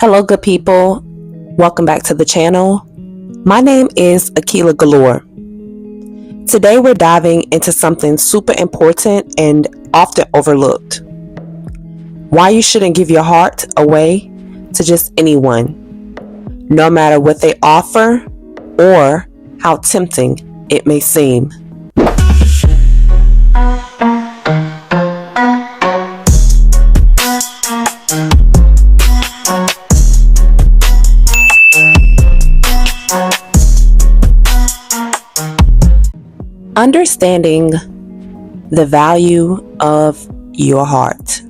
Hello, good people. Welcome back to the channel. My name is Akiela Galore. Today we're diving into something super important and often overlooked. Why you shouldn't give your heart away to just anyone, no matter what they offer or how tempting it may seem. Understanding the value of your heart.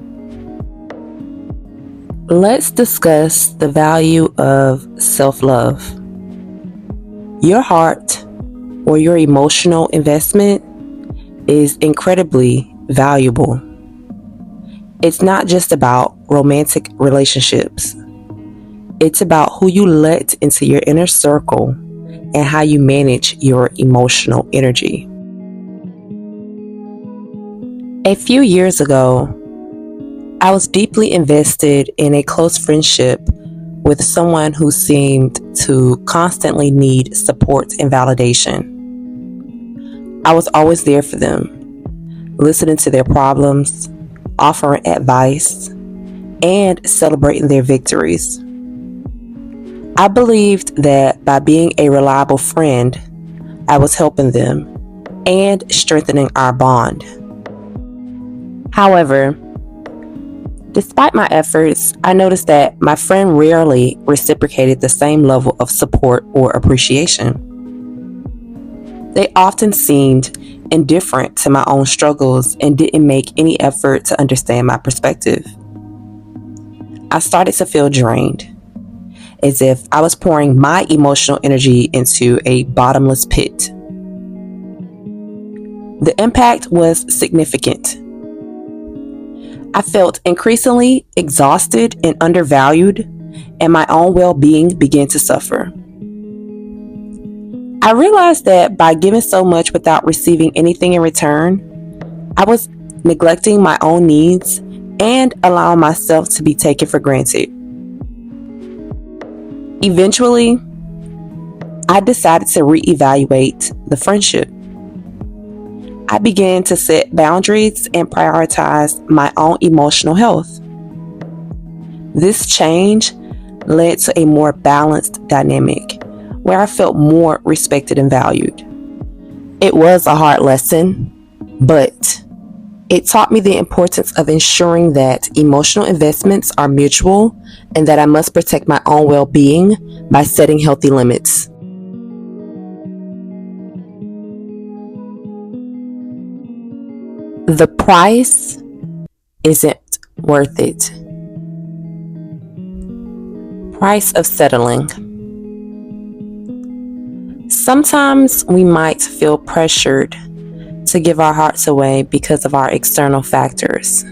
Let's discuss the value of self-love. Your heart or your emotional investment is incredibly valuable. It's not just about romantic relationships. It's about who you let into your inner circle and how you manage your emotional energy. A few years ago, I was deeply invested in a close friendship with someone who seemed to constantly need support and validation. I was always there for them, listening to their problems, offering advice, and celebrating their victories. I believed that by being a reliable friend, I was helping them and strengthening our bond. However, despite my efforts, I noticed that my friend rarely reciprocated the same level of support or appreciation. They often seemed indifferent to my own struggles and didn't make any effort to understand my perspective. I started to feel drained, as if I was pouring my emotional energy into a bottomless pit. The impact was significant. I felt increasingly exhausted and undervalued, and my own well-being began to suffer. I realized that by giving so much without receiving anything in return, I was neglecting my own needs and allowing myself to be taken for granted. Eventually, I decided to reevaluate the friendship. I began to set boundaries and prioritize my own emotional health. This change led to a more balanced dynamic where I felt more respected and valued. It was a hard lesson, but it taught me the importance of ensuring that emotional investments are mutual and that I must protect my own well-being by setting healthy limits. The price isn't worth it. Price of settling. Sometimes we might feel pressured to give our hearts away because of our external factors,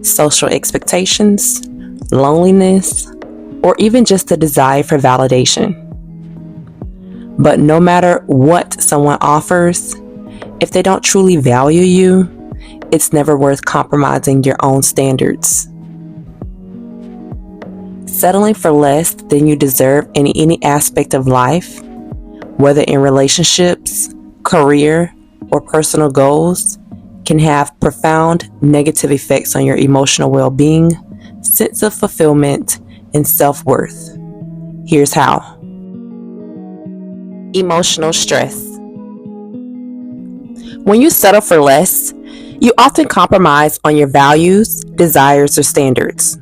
social expectations, loneliness, or even just a desire for validation. But no matter what someone offers, if they don't truly value you, it's never worth compromising your own standards. Settling for less than you deserve in any aspect of life, whether in relationships, career, or personal goals, can have profound negative effects on your emotional well-being, sense of fulfillment, and self-worth. Here's how. Emotional stress. When you settle for less, you often compromise on your values, desires, or standards.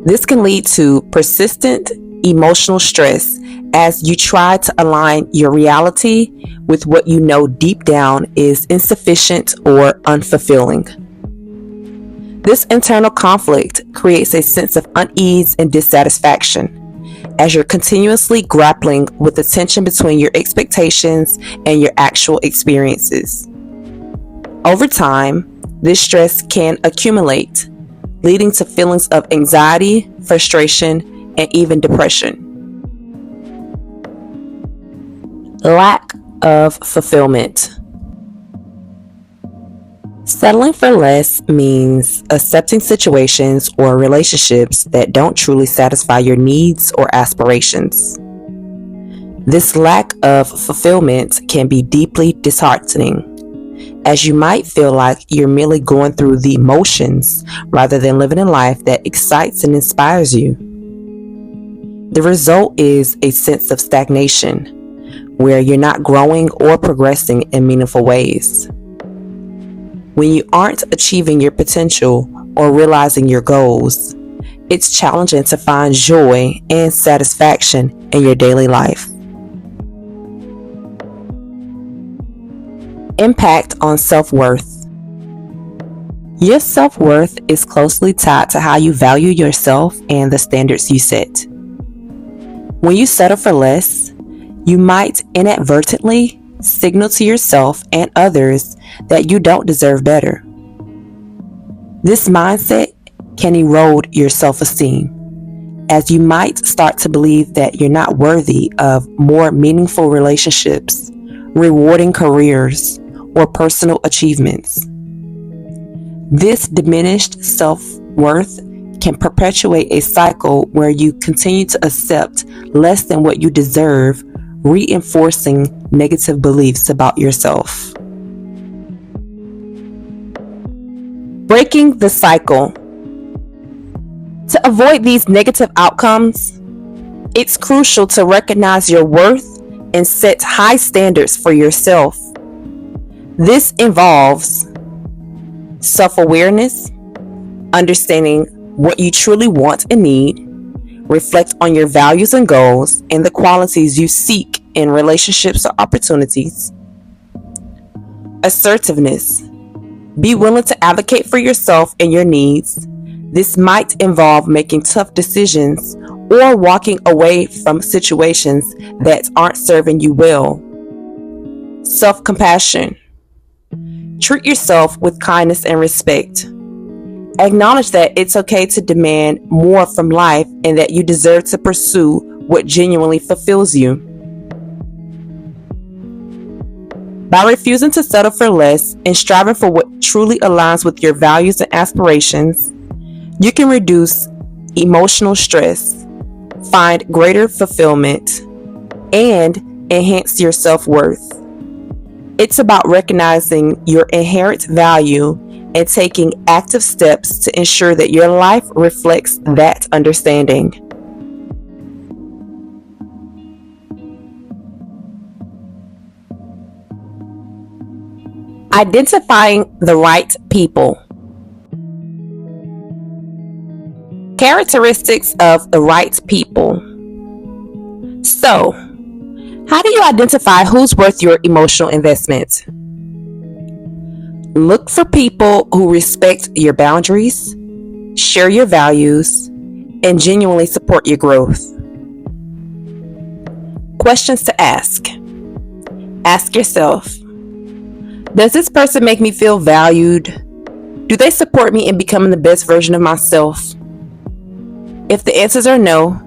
This can lead to persistent emotional stress as you try to align your reality with what you know deep down is insufficient or unfulfilling. This internal conflict creates a sense of unease and dissatisfaction as you're continuously grappling with the tension between your expectations and your actual experiences. Over time, this stress can accumulate, leading to feelings of anxiety, frustration, and even depression. Lack of fulfillment. Settling for less means accepting situations or relationships that don't truly satisfy your needs or aspirations. This lack of fulfillment can be deeply disheartening, as you might feel like you're merely going through the motions rather than living a life that excites and inspires you. The result is a sense of stagnation, where you're not growing or progressing in meaningful ways. When you aren't achieving your potential or realizing your goals, it's challenging to find joy and satisfaction in your daily life. Impact on self-worth. Your self-worth is closely tied to how you value yourself and the standards you set. When you settle for less, you might inadvertently signal to yourself and others that you don't deserve better. This mindset can erode your self-esteem, as you might start to believe that you're not worthy of more meaningful relationships, rewarding careers, or personal achievements. This diminished self-worth can perpetuate a cycle where you continue to accept less than what you deserve, reinforcing negative beliefs about yourself. Breaking the cycle. To avoid these negative outcomes, it's crucial to recognize your worth and set high standards for yourself. This involves self-awareness, understanding what you truly want and need, reflect on your values and goals and the qualities you seek in relationships or opportunities. Assertiveness. Be willing to advocate for yourself and your needs. This might involve making tough decisions or walking away from situations that aren't serving you well. Self-compassion. Treat yourself with kindness and respect. Acknowledge that it's okay to demand more from life and that you deserve to pursue what genuinely fulfills you. By refusing to settle for less and striving for what truly aligns with your values and aspirations, you can reduce emotional stress, find greater fulfillment, and enhance your self-worth. It's about recognizing your inherent value and taking active steps to ensure that your life reflects that understanding. Identifying the right people. Characteristics of the right people. So, how do you identify who's worth your emotional investment? Look for people who respect your boundaries, share your values, and genuinely support your growth. Questions to ask. Ask yourself, does this person make me feel valued? Do they support me in becoming the best version of myself? If the answers are no,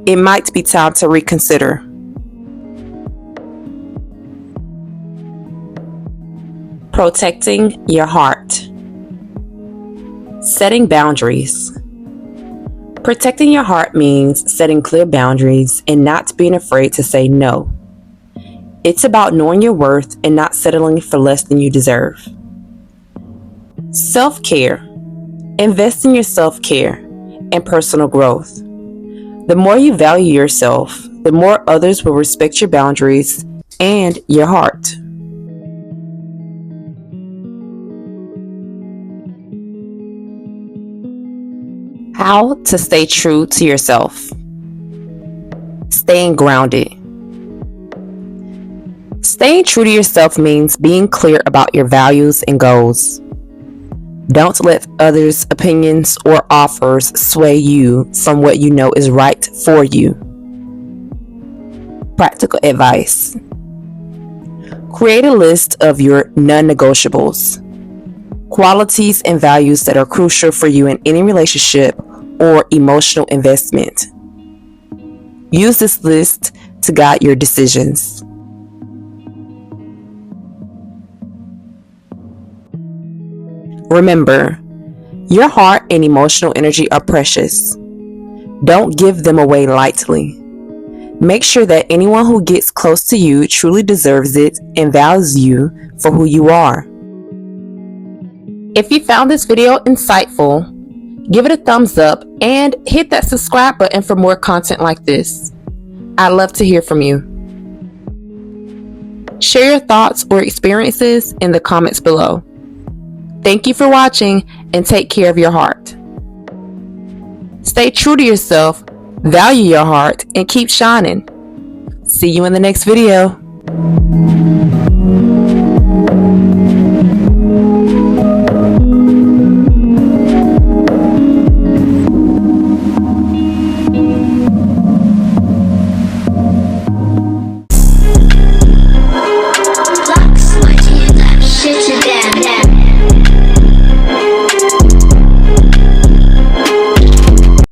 it might be time to reconsider. Protecting your heart. Setting boundaries. Protecting your heart means setting clear boundaries and not being afraid to say no. It's about knowing your worth and not settling for less than you deserve. Self-care. Invest in your self-care and personal growth. The more you value yourself, the more others will respect your boundaries and your heart. How to stay true to yourself. Staying grounded. Staying true to yourself means being clear about your values and goals. Don't let others' opinions or offers sway you from what you know is right for you. Practical advice. Create a list of your non-negotiables, qualities and values that are crucial for you in any relationship or emotional investment. Use this list to guide your decisions. Remember, your heart and emotional energy are precious. Don't give them away lightly. Make sure that anyone who gets close to you truly deserves it and values you for who you are. If you found this video insightful, give it a thumbs up and hit that subscribe button for more content like this. I'd love to hear from you. Share your thoughts or experiences in the comments below. Thank you for watching and take care of your heart. Stay true to yourself, value your heart, and keep shining. See you in the next video.